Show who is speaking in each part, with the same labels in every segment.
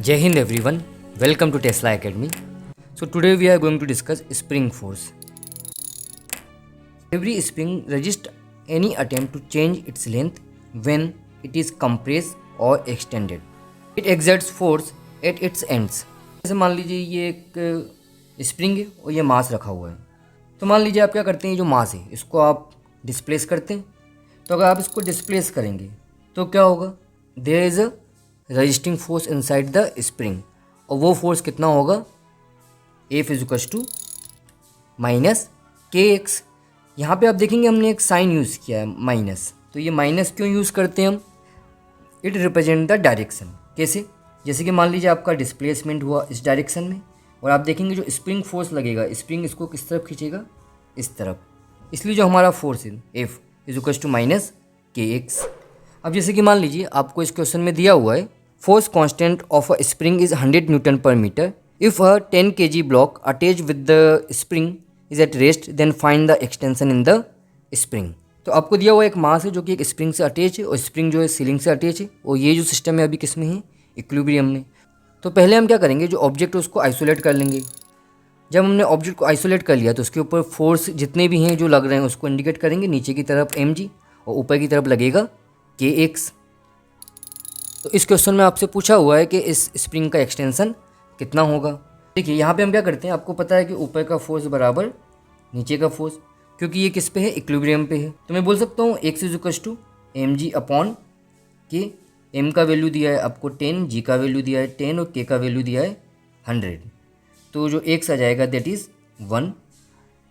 Speaker 1: Jai Hind everyone, welcome to Tesla Academy. So today we are going to discuss spring force. Every spring resists any attempt to change its length when it is compressed or extended. It exerts force at its ends. जैसे मान लीजिए ये एक spring है और ये मास रखा हुआ है। तो मान लीजिए आप क्या करते हैं, जो मास है इसको आप डिस्प्लेस करते हैं। तो अगर आप इसको डिस्प्लेस करेंगे तो क्या होगा, there is a resisting force inside the spring, और वो फोर्स कितना होगा, F is equal to minus K X. यहाँ पर आप देखेंगे हमने एक साइन यूज़ किया है माइनस, तो ये माइनस क्यों यूज़ करते हैं हम, इट रिप्रेजेंट द डायरेक्शन। कैसे, जैसे कि मान लीजिए आपका डिस्प्लेसमेंट हुआ इस डायरेक्शन में, और आप देखेंगे जो स्प्रिंग फोर्स लगेगा, स्प्रिंग इसको किस तरफ खींचेगा, इस तरफ। इसलिए जो हमारा फोर्स है F is equal to minus K X. अब जैसे कि मान लीजिए आपको इस क्वेश्चन में दिया हुआ है, force constant of a spring is 100 newton per metre. If a 10 kg block attach with the spring is at rest, then find the extension in the spring. तो आपको दिया हुआ एक मास है जो कि एक स्प्रिंग से अटैच है, और स्प्रिंग जो है सीलिंग से अटैच है, और ये जो सिस्टम है अभी किस में है, इक्विलिब्रियम में। तो पहले हम क्या करेंगे, जो ऑब्जेक्ट है उसको आइसोलेट कर लेंगे। जब हमने ऑब्जेक्ट को आइसोलेट कर लिया तो उसके ऊपर फोर्स जितने भी हैं जो लग रहे हैं उसको इंडिकेट करेंगे, नीचे की तरफ mg और ऊपर की तरफ लगेगा kx। तो इस क्वेश्चन में आपसे पूछा हुआ है कि इस स्प्रिंग का एक्सटेंशन कितना होगा। देखिए यहाँ पे हम क्या करते हैं, आपको पता है कि ऊपर का फोर्स बराबर नीचे का फोर्स, क्योंकि ये किस पे है, इक्विलिब्रियम पे है। तो मैं बोल सकता हूँ x is equal to mg upon K. m का वैल्यू दिया है आपको 10, g का वैल्यू दिया है 10 और k का वैल्यू दिया है 100। तो जो x आ जाएगा दैट इज़ 1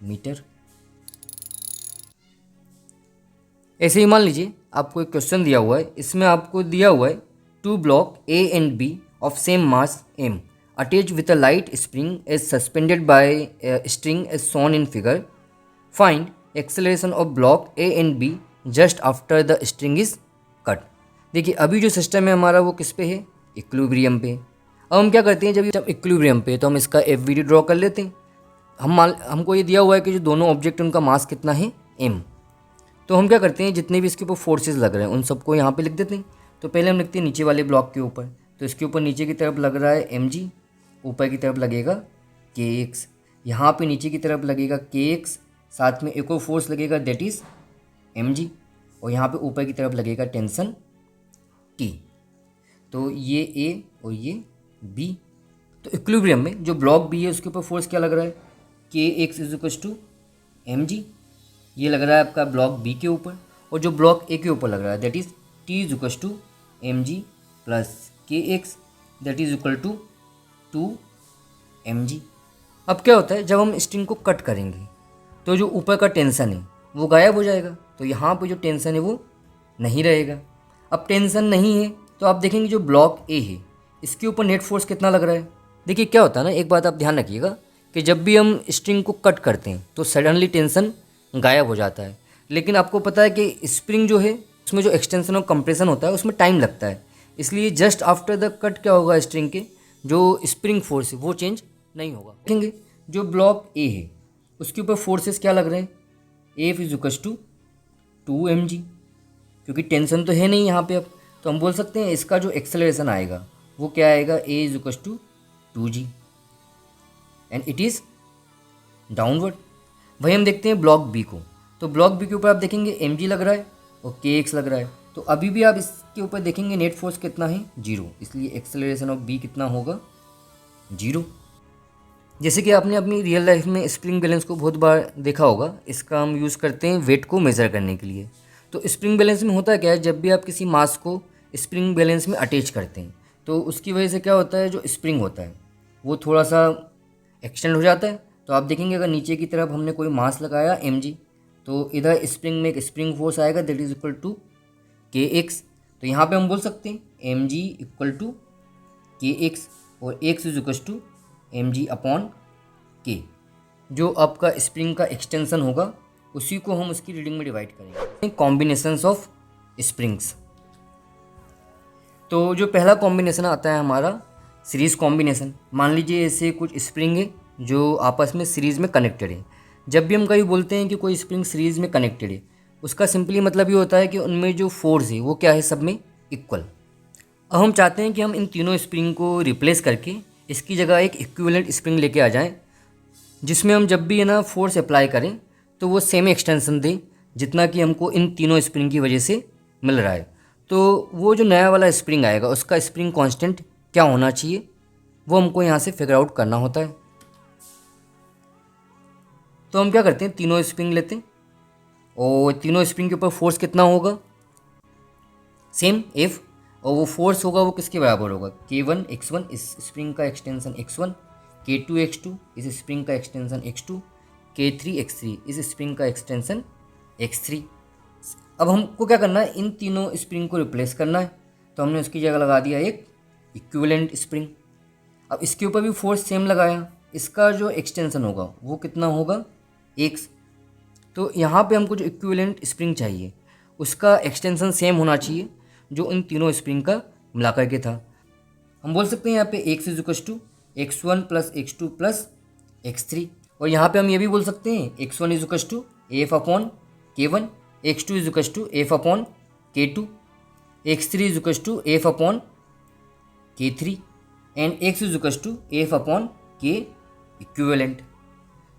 Speaker 1: मीटर। ऐसे ही मान लीजिए आपको एक क्वेश्चन दिया हुआ है, इसमें आपको दिया हुआ है two block A and B of same mass m attach with a light spring as suspended by string as shown in figure. Find acceleration of block A and B just after the string is cut. देखिए अभी जो system है हमारा वो किस पे है, equilibrium पे। अब हम क्या करते हैं, जब इक्विलिब्रियम पे तो हम इसका FVD ड्रॉ कर लेते हैं। हमको ये दिया हुआ है कि जो दोनों ऑब्जेक्ट उनका मास कितना है, m। तो हम क्या करते हैं, जितने भी इसके ऊपर फोर्सेस लग रहे हैं उन सबको यहाँ पे लिख देते हैं। तो पहले हम लिखते हैं नीचे वाले ब्लॉक के ऊपर, तो इसके ऊपर नीचे की तरफ लग रहा है mg, ऊपर की तरफ लगेगा kx। यहाँ पे नीचे की तरफ लगेगा kx, साथ में एक और फोर्स लगेगा दैट इज़ mg, और यहाँ पे ऊपर की तरफ लगेगा टेंशन t। तो ये a और ये b। तो इक्विलिब्रियम में जो ब्लॉक b है उसके ऊपर फोर्स क्या लग रहा है, kx is equal to mg। ये लग रहा है आपका ब्लॉक बी के ऊपर, और जो ब्लॉक ए के ऊपर लग रहा है that is T is equal to mg plus kx that is equal to 2mg। अब क्या होता है, जब हम स्ट्रिंग को कट करेंगे तो जो ऊपर का टेंशन है वो गायब हो जाएगा, तो यहाँ पे जो टेंशन है वो नहीं रहेगा। अब टेंशन नहीं है तो आप देखेंगे जो ब्लॉक ए है इसके ऊपर नेट फोर्स कितना लग रहा है। देखिए क्या होता है ना, एक बात आप ध्यान रखिएगा कि जब भी हम स्ट्रिंग को कट करते हैं तो सडनली टेंशन गायब हो जाता है, लेकिन आपको पता है कि स्प्रिंग जो है उसमें जो एक्सटेंशन और कंप्रेशन होता है उसमें टाइम लगता है। इसलिए जस्ट आफ्टर द कट क्या होगा, स्ट्रिंग के जो स्प्रिंग फोर्स है वो चेंज नहीं होगा। देखेंगे जो ब्लॉक ए है उसके ऊपर फोर्सेस क्या लग रहे हैं, F is equal to 2mg, क्योंकि टेंशन तो है नहीं यहाँ पे। अब तो हम बोल सकते हैं इसका जो एक्सेलरेशन आएगा वो क्या आएगा, a is equal to 2g and it is downward. वही हम देखते हैं ब्लॉक बी को, तो ब्लॉक बी के ऊपर आप देखेंगे mg लग रहा है और kx लग रहा है। तो अभी भी आप इसके ऊपर देखेंगे नेट फोर्स कितना है, 0, इसलिए एक्सेलरेशन ऑफ बी कितना होगा, 0। जैसे कि आपने अपनी रियल लाइफ में स्प्रिंग बैलेंस को बहुत बार देखा होगा, इसका हम यूज़ करते हैं वेट को मेज़र करने के लिए। तो स्प्रिंग बैलेंस में होता क्या है, जब भी आप किसी मास को स्प्रिंग बैलेंस में अटैच करते हैं तो उसकी वजह से क्या होता है, जो स्प्रिंग होता है वो थोड़ा सा एक्सटेंड हो जाता है। तो आप देखेंगे अगर नीचे की तरफ हमने कोई मास लगाया mg, तो इधर स्प्रिंग में एक स्प्रिंग फोर्स आएगा that is equal to kx। तो यहाँ पे हम बोल सकते हैं mg इक्वल टू kx, और x is equal to mg upon k। जो आपका स्प्रिंग का एक्सटेंशन होगा उसी को हम उसकी रीडिंग में डिवाइड करेंगे, कॉम्बिनेशंस ऑफ स्प्रिंग्स। तो जो पहला कॉम्बिनेशन आता है हमारा सीरीज़ कॉम्बिनेशन। मान लीजिए ऐसे कुछ स्प्रिंग है जो आपस में सीरीज़ में कनेक्टेड है। जब भी हम कभी बोलते हैं कि कोई स्प्रिंग सीरीज़ में कनेक्टेड है, उसका सिंपली मतलब ये होता है कि उनमें जो फोर्स है वो क्या है, सब में इक्वल। अब हम चाहते हैं कि हम इन तीनों स्प्रिंग को रिप्लेस करके इसकी जगह एक इक्विवेलेंट स्प्रिंग लेके आ जाएं, जिसमें हम जब भी है ना फोर्स अप्लाई करें तो वो सेम एक्सटेंशन दे जितना कि हमको इन तीनों स्प्रिंग की वजह से मिल रहा है। तो वो जो नया वाला स्प्रिंग आएगा उसका स्प्रिंग कांस्टेंट क्या होना चाहिए वो हमको यहाँ से फिगर आउट करना होता है। तो हम क्या करते हैं, तीनों स्प्रिंग लेते हैं और तीनों स्प्रिंग के ऊपर फोर्स कितना होगा, सेम एफ, और वो फोर्स होगा वो किसके बराबर होगा, K1 X1 इस स्प्रिंग का एक्सटेंशन X1, K2 X2 इस स्प्रिंग का एक्सटेंशन X2, K3 X3 इस स्प्रिंग का एक्सटेंशन X3। अब हमको क्या करना है, इन तीनों स्प्रिंग को रिप्लेस करना है, तो हमने उसकी जगह लगा दिया एक इक्विवेलेंट स्प्रिंग। अब इसके ऊपर भी फोर्स सेम लगाया, इसका जो एक्सटेंशन होगा वो कितना होगा, X। तो यहाँ पे हमको जो इक्विवेलेंट स्प्रिंग चाहिए उसका एक्सटेंशन सेम होना चाहिए जो इन तीनों स्प्रिंग का मिला करके था। हम बोल सकते हैं यहाँ पे X is equal to X1 plus X2 plus X3, और यहाँ पे हम ये भी बोल सकते हैं X1 is equal to F upon K1, X2 is equal to F upon K2, X3 is equal to F upon K3 and X is equal to F upon K equivalent.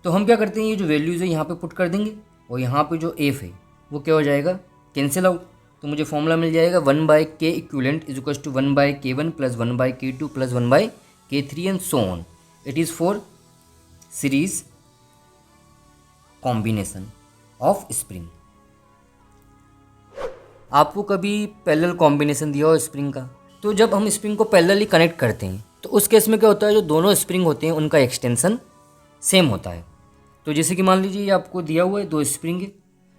Speaker 1: तो हम क्या करते हैं, ये जो वैल्यूज़ है यहाँ पे पुट कर देंगे और यहाँ पे जो एफ है वो क्या हो जाएगा, कैंसिल आउट। तो मुझे फॉर्मूला मिल जाएगा 1/K equivalent is equal to 1/K1 plus 1/K2 plus 1/K3 and so on. It is for series combination of spring. आपको कभी पैरेलल कॉम्बिनेशन दिया हो स्प्रिंग का, तो जब हम स्प्रिंग को पैरेलली कनेक्ट करते हैं तो उस केस में क्या होता है, जो दोनों स्प्रिंग होते हैं उनका एक्सटेंशन सेम होता है। तो जैसे कि मान लीजिए ये आपको दिया हुआ है दो स्प्रिंग है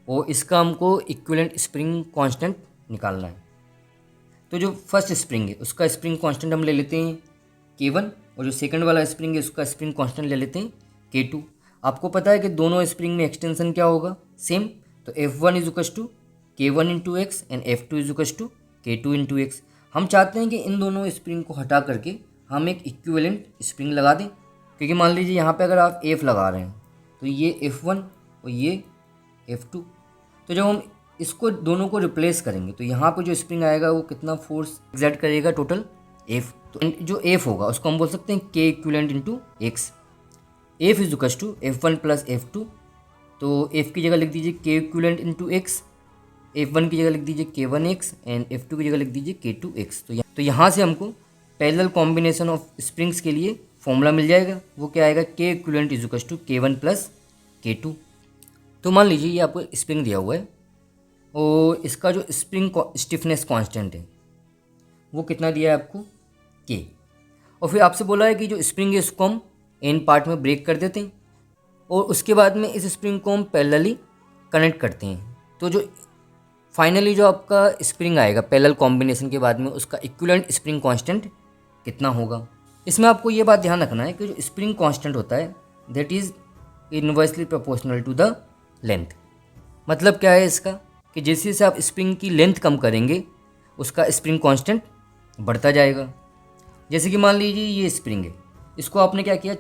Speaker 1: और इसका हमको इक्विवेलेंट स्प्रिंग कांस्टेंट निकालना है। तो जो फर्स्ट स्प्रिंग है उसका स्प्रिंग कांस्टेंट हम ले लेते हैं K1, और जो सेकंड वाला स्प्रिंग है उसका स्प्रिंग कांस्टेंट ले लेते हैं K2। आपको पता है कि दोनों स्प्रिंग में एक्सटेंशन क्या होगा, सेम। तो F1 is equal to K1 into X and F2 is equal to K2 into X. हम चाहते हैं कि इन दोनों स्प्रिंग को हटा करके हम एक इक्विवेलेंट स्प्रिंग लगा दें, क्योंकि मान लीजिए यहाँ पे अगर आप F लगा रहे हैं तो ये F1 और ये F2। तो जब हम इसको दोनों को रिप्लेस करेंगे तो यहाँ पे जो स्प्रिंग आएगा वो कितना फोर्स एक्सर्ट करेगा, टोटल F। तो जो F होगा उसको हम बोल सकते हैं K equivalent into X. F is equal to F1 plus F2, तो F की जगह लिख दीजिए K equivalent into x, F1 की जगह लिख दीजिए K1x एंड F2 की जगह लिख दीजिए K2x। तो यहाँ से हमको पैरेलल कॉम्बिनेशन ऑफ स्प्रिंग्स के लिए फॉर्मूला मिल जाएगा, वो क्या आएगा, K equivalent is equal to K1 plus K2। तो मान लीजिए ये आपको स्प्रिंग दिया हुआ है और इसका जो स्प्रिंग स्टिफनेस कांस्टेंट है वो कितना दिया है आपको, K। और फिर आपसे बोला है कि जो स्प्रिंग है इसको हम एन पार्ट में ब्रेक कर देते हैं और उसके बाद में इस स्प्रिंग को हम पैरेलली कनेक्ट करते हैं। तो जो फाइनली जो आपका स्प्रिंग आएगा पैरेलल कॉम्बिनेशन के बाद में उसका इक्विवेलेंट स्प्रिंग कांस्टेंट कितना होगा। इसमें आपको ये बात ध्यान रखना है कि जो स्प्रिंग कांस्टेंट होता है that is inversely proportional to the length. मतलब क्या है इसका, कि जैसे जैसे आप स्प्रिंग की लेंथ कम करेंगे उसका स्प्रिंग कांस्टेंट बढ़ता जाएगा। जैसे कि मान लीजिए ये स्प्रिंग है, इसको आपने क्या किया,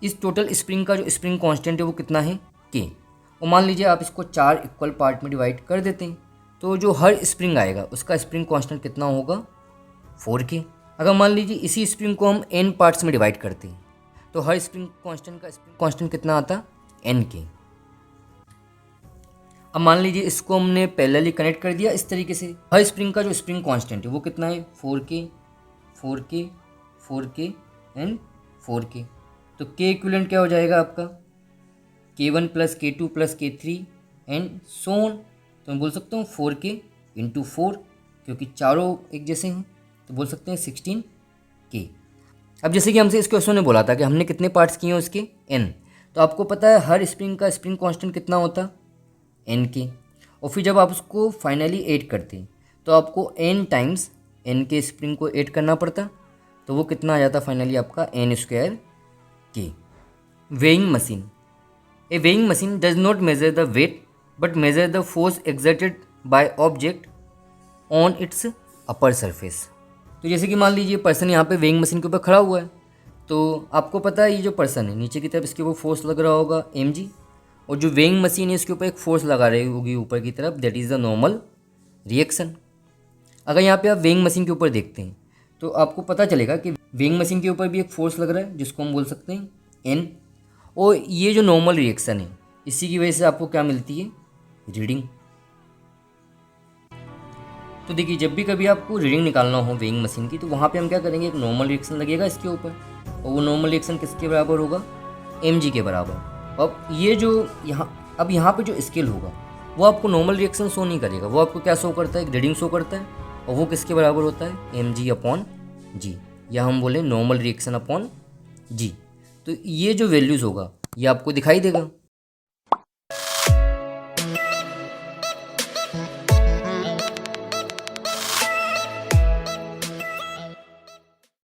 Speaker 1: इस टोटल स्प्रिंग का जो स्प्रिंग कांस्टेंट है वो कितना है, K। और मान लीजिए आप इसको 4 इक्वल पार्ट में डिवाइड कर देते हैं तो जो हर स्प्रिंग आएगा उसका स्प्रिंग कांस्टेंट कितना होगा, 4K। अगर मान लीजिए इसी स्प्रिंग को हम n पार्ट्स में डिवाइड करते हैं तो हर स्प्रिंग कांस्टेंट का स्प्रिंग कांस्टेंट कितना आता, Nk। अब मान लीजिए इसको हमने पैरेलली कनेक्ट कर दिया इस तरीके से, हर स्प्रिंग का जो स्प्रिंग कांस्टेंट है वो कितना है, 4K 4K 4K and 4K। तो K इक्विवेलेंट क्या हो जाएगा आपका, K1 plus K2 plus K3 and so on. तो मैं बोल सकता हूँ 4K इंटू 4, क्योंकि चारों एक जैसे हैं तो बोल सकते हैं 16K। अब जैसे कि हमसे इस क्वेश्चन ने बोला था कि हमने कितने पार्ट्स किए हैं उसके, n। तो आपको पता है हर स्प्रिंग का स्प्रिंग कांस्टेंट कितना होता, Nk। और फिर जब आप उसको फाइनली ऐड करते हैं तो आपको n टाइम्स n के स्प्रिंग को ऐड करना पड़ता, तो वो कितना आ जाता फाइनली आपका n² K। Weighing machine, a weighing machine does not measure the weight but measure the force exerted by object on its upper surface. तो जैसे कि मान लीजिए पर्सन यहाँ पे वेइंग मशीन के ऊपर खड़ा हुआ है, तो आपको पता है ये जो पर्सन है नीचे की तरफ इसके ऊपर फोर्स लग रहा होगा mg, और जो वेइंग मशीन है इसके ऊपर एक फोर्स लगा रही होगी ऊपर की तरफ, that is the normal reaction. अगर यहाँ पे आप वेइंग मशीन के ऊपर देखते हैं तो आपको पता चलेगा कि वेइंग मशीन के ऊपर भी एक फोर्स लग रहा है जिसको हम बोल सकते हैं एन, और ये जो नॉर्मल रिएक्शन है इसी की वजह से आपको क्या मिलती है, रीडिंग। तो देखिए जब भी कभी आपको रीडिंग निकालना हो वेइंग मशीन की तो वहाँ पे हम क्या करेंगे, एक नॉर्मल रिएक्शन लगेगा इसके ऊपर, और वो नॉर्मल रिएक्शन किसके बराबर होगा, mg के बराबर। अब ये जो यहाँ पे जो स्केल होगा वो आपको नॉर्मल रिएक्शन शो नहीं करेगा, वो आपको क्या शो करता है, रीडिंग शो करता है, और वो किसके बराबर होता है, mg अपॉन जी, या हम बोले नॉर्मल रिएक्शन अपॉन जी। तो ये जो वैल्यूज़ होगा ये आपको दिखाई देगा।